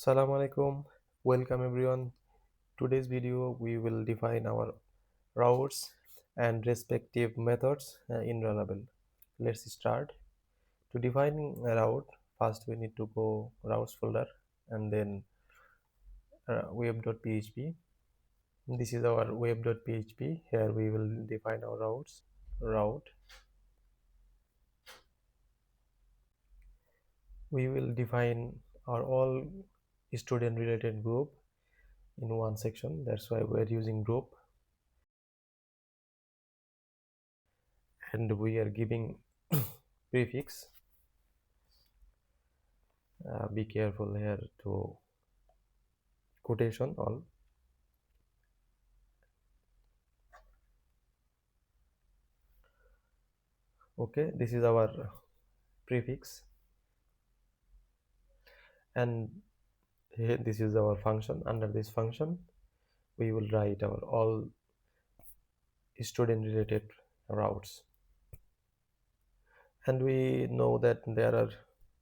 Assalamu alaikum. Welcome everyone. Today's video we will define our routes and respective methods in Laravel. Let's start. To define a route, first we need to go routes folder and then web.php. This is our web.php. Here we will define our routes. Route. We will define our all student related group in one section. That's why we're using group, and we are giving prefix. Be careful here to quotation all. Okay, this is our prefix, and here this is our function. Under this function we will write our all student related routes, and we know that there are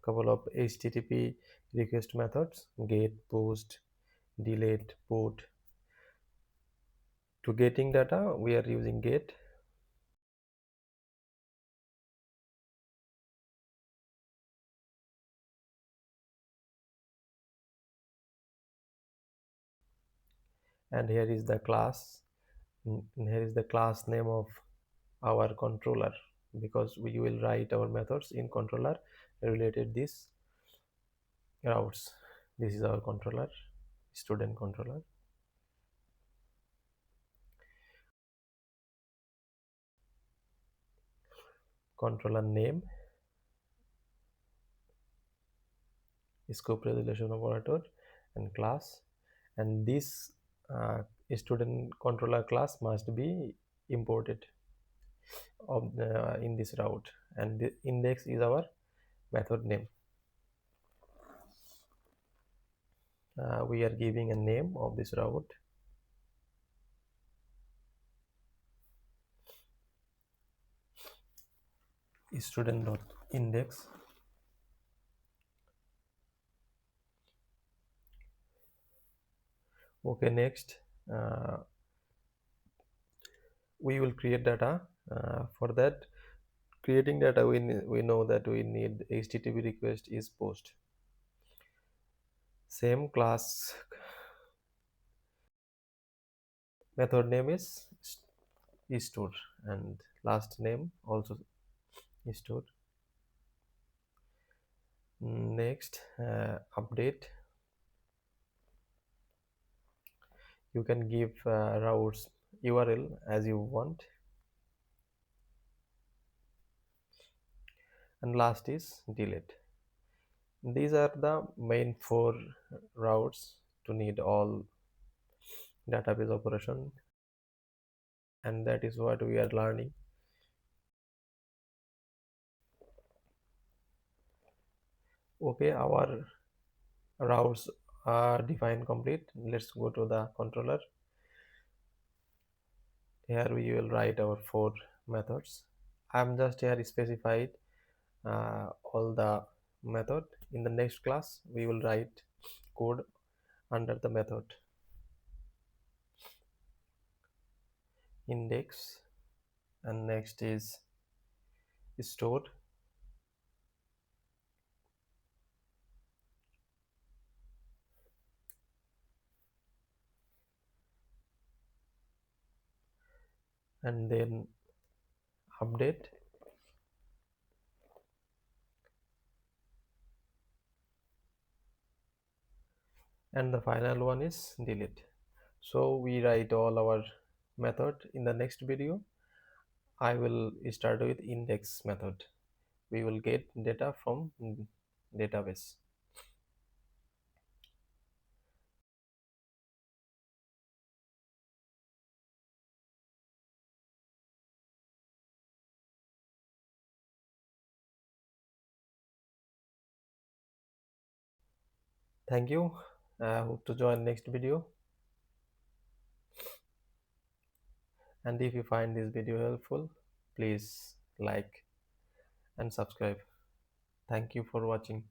couple of http request methods: get, post, delete, put. To getting data we are using get, and here is the class. Here is the class name of our controller, because we will write our methods in controller related this routes. This is our controller, student controller. Controller name, scope resolution operator, and class. And this student controller class must be imported in this route, and the index is our method name. We are giving a name of this route. Student.index. Okay, next we will create data. For that creating data, we know that we need http request is post. Same class method name is store, and last name also is store. Next, update. You can give routes URL as you want, and last is delete. These are the main four routes to need all database operation, and that is what we are learning. Okay, our routes are defined complete. Let's go to the controller. Here we will write our four methods. I'm just here specified all the method. In the next class we will write code under the method. Index, and next is store, and then update, and the final one is delete. So we write all our method. In the next video I will start with index method. We will get data from database. Thank you. I hope to join next video, and if you find this video helpful, please like and subscribe. Thank you for watching.